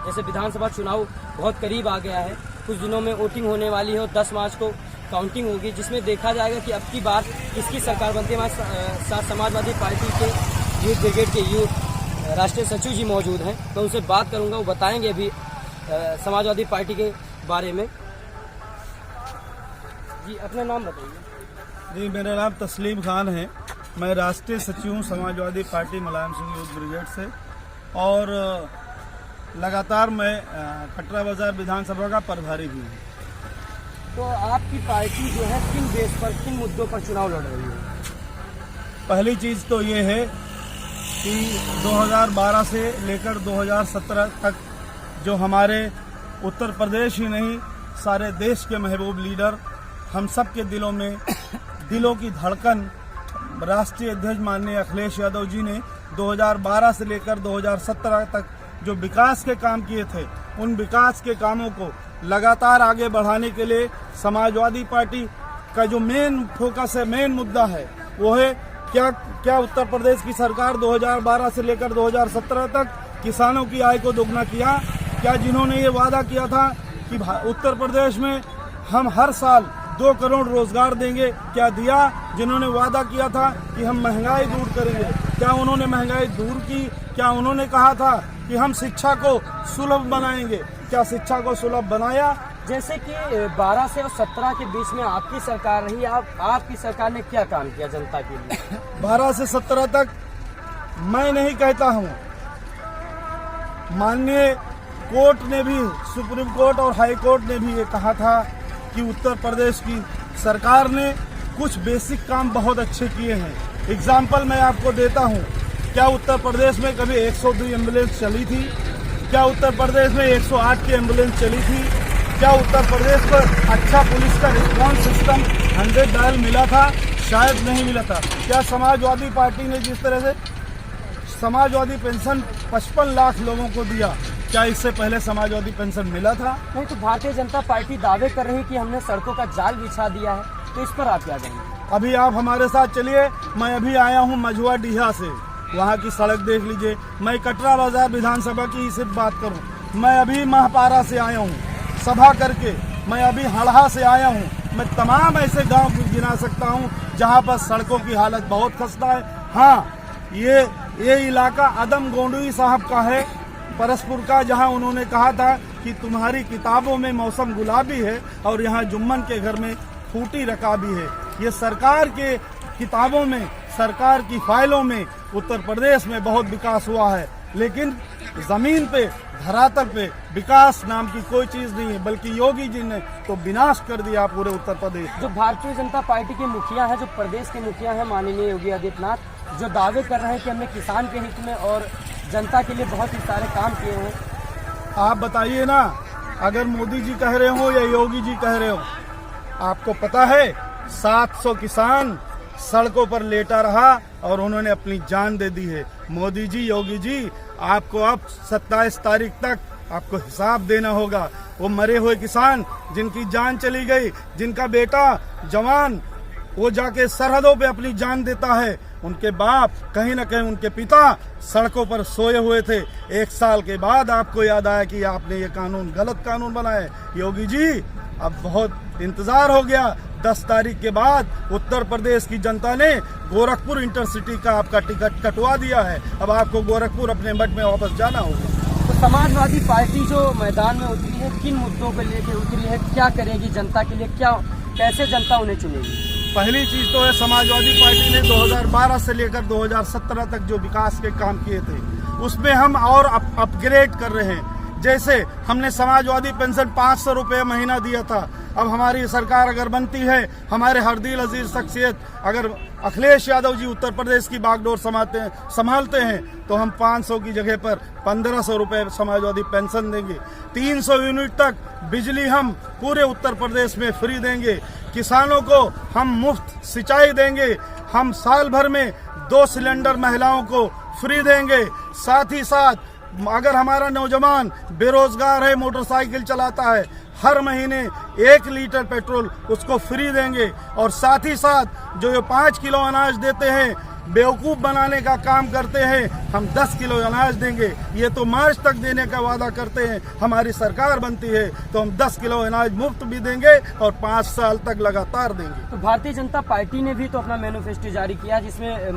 जैसे विधानसभा चुनाव बहुत करीब आ गया है, कुछ दिनों में वोटिंग होने वाली है और 10 मार्च को काउंटिंग होगी, जिसमें देखा जाएगा कि अब की बार किसकी सरकार बनती है। हमारे साथ समाजवादी पार्टी के यूथ ब्रिगेड के यूथ राष्ट्रीय सचिव जी मौजूद हैं, तो उनसे बात करूंगा, वो बताएंगे अभी समाजवादी पार्टी के बारे में। जी अपना नाम बताइए। जी मेरा नाम तस्लीम खान है, मैं राष्ट्रीय सचिव हूँ Samajwadi party Mulayam Singh youth brigade से, और लगातार मैं कटरा बाजार विधानसभा का प्रभारी भी हूँ। तो आपकी पार्टी जो है किन बेस पर, किन मुद्दों पर चुनाव लड़ रही है? पहली चीज़ तो ये है कि 2012 से लेकर 2017 तक जो हमारे उत्तर प्रदेश ही नहीं सारे देश के महबूब लीडर, हम सब के दिलों में दिलों की धड़कन राष्ट्रीय अध्यक्ष माननीय अखिलेश यादव जी ने 2012 से लेकर 2017 तक जो विकास के काम किए थे, उन विकास के कामों को लगातार आगे बढ़ाने के लिए समाजवादी पार्टी का जो मेन फोकस है, मेन मुद्दा है, वो है क्या उत्तर प्रदेश की सरकार 2012 से लेकर 2017 तक किसानों की आय को दोगुना किया? क्या जिन्होंने ये वादा किया था कि उत्तर प्रदेश में हम हर साल 2 करोड़ रोजगार देंगे, क्या दिया? जिन्होंने वादा किया था कि हम महंगाई दूर करेंगे, क्या उन्होंने महंगाई दूर की? क्या उन्होंने कहा था कि हम शिक्षा को सुलभ बनाएंगे, क्या शिक्षा को सुलभ बनाया? जैसे कि 12 से और 17 के बीच में आपकी सरकार रही, आपकी सरकार ने क्या काम किया जनता के लिए? 12 से 17 तक मैं नहीं कहता हूँ, माननीय कोर्ट ने भी, सुप्रीम कोर्ट और हाई कोर्ट ने भी ये कहा था कि उत्तर प्रदेश की सरकार ने कुछ बेसिक काम बहुत अच्छे किए हैं। एग्जाम्पल मैं आपको देता हूँ, क्या उत्तर प्रदेश में कभी 102 एम्बुलेंस चली थी? क्या उत्तर प्रदेश में 108 की एम्बुलेंस चली थी? क्या उत्तर प्रदेश को अच्छा पुलिस का रिस्पॉन्स सिस्टम 100 डायल मिला था? शायद नहीं मिला था। क्या समाजवादी पार्टी ने जिस तरह से समाजवादी पेंशन 55 लाख लोगों को दिया, क्या इससे पहले समाजवादी पेंशन मिला था? नहीं। तो भारतीय जनता पार्टी दावे कर रही है कि हमने सड़कों का जाल बिछा दिया है, तो इस पर आप क्या कहेंगे? अभी आप हमारे साथ चलिए, मैं अभी आया हूँ मझुआ डीहा से, वहाँ की सड़क देख लीजिए। मैं कटरा बाजार विधानसभा की ही सिर्फ बात करूँ, मैं अभी महपारा से आया हूँ सभा करके, मैं अभी हड़हा से आया हूँ, मैं तमाम ऐसे गांव गिना सकता हूँ जहाँ पर सड़कों की हालत बहुत खस्ता है। हाँ, ये इलाका आदम गोंडवी साहब का है, परसपुर का, जहाँ उन्होंने कहा था कि तुम्हारी किताबों में मौसम गुलाबी है और यहाँ जुम्मन के घर में फूटी रकाबी है। ये सरकार के किताबों में, सरकार की फाइलों में उत्तर प्रदेश में बहुत विकास हुआ है, लेकिन जमीन पे, धरातल पे विकास नाम की कोई चीज नहीं है, बल्कि योगी जी ने तो विनाश कर दिया पूरे उत्तर प्रदेश। जो भारतीय जनता पार्टी के मुखिया है, जो प्रदेश के मुखिया है माननीय योगी आदित्यनाथ, जो दावे कर रहे हैं कि हमने किसान के हित में और जनता के लिए बहुत ही सारे काम किए हैं, आप बताइए ना, अगर मोदी जी कह रहे हो या योगी जी कह रहे हो, आपको पता है 700 किसान सड़कों पर लेटा रहा और उन्होंने अपनी जान दे दी है। मोदी जी, योगी जी, आपको अब 27 तारीख तक आपको हिसाब देना होगा। वो मरे हुए किसान जिनकी जान चली गई, जिनका बेटा जवान वो जाके सरहदों पे अपनी जान देता है, उनके बाप कहीं न कहीं उनके पिता सड़कों पर सोए हुए थे। 1 साल के बाद आपको याद आया कि आपने ये कानून गलत कानून बनाया है। योगी जी, अब बहुत इंतजार हो गया। 10 तारीख के बाद उत्तर प्रदेश की जनता ने गोरखपुर इंटरसिटी का आपका टिकट कटवा दिया है, अब आपको गोरखपुर अपने मठ में वापस जाना होगा। तो समाजवादी पार्टी जो मैदान में उतरी है, किन मुद्दों को लेकर उतरी है, क्या करेगी जनता के लिए, क्या कैसे जनता उन्हें चुनेगी? पहली चीज तो है, समाजवादी पार्टी ने 2012 से लेकर 2017 तक जो विकास के काम किए थे, उसमें हम और अपग्रेड कर रहे हैं। जैसे हमने समाजवादी पेंशन 500 रुपये महीना दिया था, अब हमारी सरकार अगर बनती है, हमारे हरदिल अजीज शख्सियत अगर अखिलेश यादव जी उत्तर प्रदेश की बागडोर संभालते हैं तो हम 500 की जगह पर 1500 रुपये समाजवादी पेंशन देंगे। 300 यूनिट तक बिजली हम पूरे उत्तर प्रदेश में फ्री देंगे। किसानों को हम मुफ्त सिंचाई देंगे। हम साल भर में 2 सिलेंडर महिलाओं को फ्री देंगे। साथ ही साथ अगर हमारा नौजवान बेरोजगार है, मोटरसाइकिल चलाता है, हर महीने 1 लीटर पेट्रोल उसको फ्री देंगे। और साथ ही साथ जो 5 किलो अनाज देते हैं, बेवकूफ बनाने का काम करते हैं। हम 10 किलो अनाज देंगे, ये तो मार्च तक देने का वादा करते हैं। हमारी सरकार बनती है तो हम 10 किलो अनाज मुफ्त भी देंगे और 5 साल तक लगातार देंगे। तो भारतीय जनता पार्टी ने भी तो अपना मैनिफेस्टो जारी किया जिसमें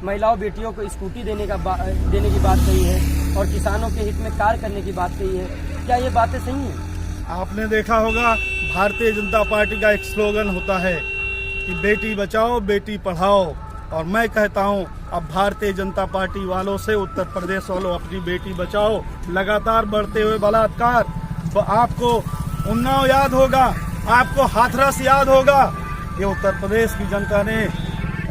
महिलाओं बेटियों को स्कूटी देने की बात कही है और किसानों के हित में कार्य करने की बात कही है। क्या ये बातें सही हैं? आपने देखा होगा भारतीय जनता पार्टी का एक स्लोगन होता है कि बेटी बचाओ बेटी पढ़ाओ, और मैं कहता हूं अब भारतीय जनता पार्टी वालों से, उत्तर प्रदेश वालों, अपनी बेटी बचाओ। लगातार बढ़ते हुए बलात्कार, आपको उन्नाव याद होगा, आपको हाथरस याद होगा। ये उत्तर प्रदेश की जनता ने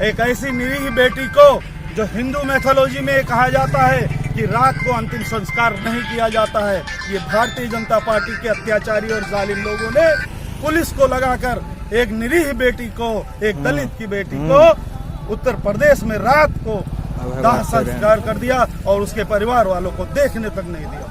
एक ऐसी निरीह बेटी को, जो हिंदू मैथोलॉजी में कहा जाता है कि रात को अंतिम संस्कार नहीं किया जाता है, ये भारतीय जनता पार्टी के अत्याचारी और जालिम लोगों ने पुलिस को लगाकर एक निरीह बेटी को, एक दलित की बेटी को उत्तर प्रदेश में रात को दाह संस्कार कर दिया और उसके परिवार वालों को देखने तक नहीं दिया।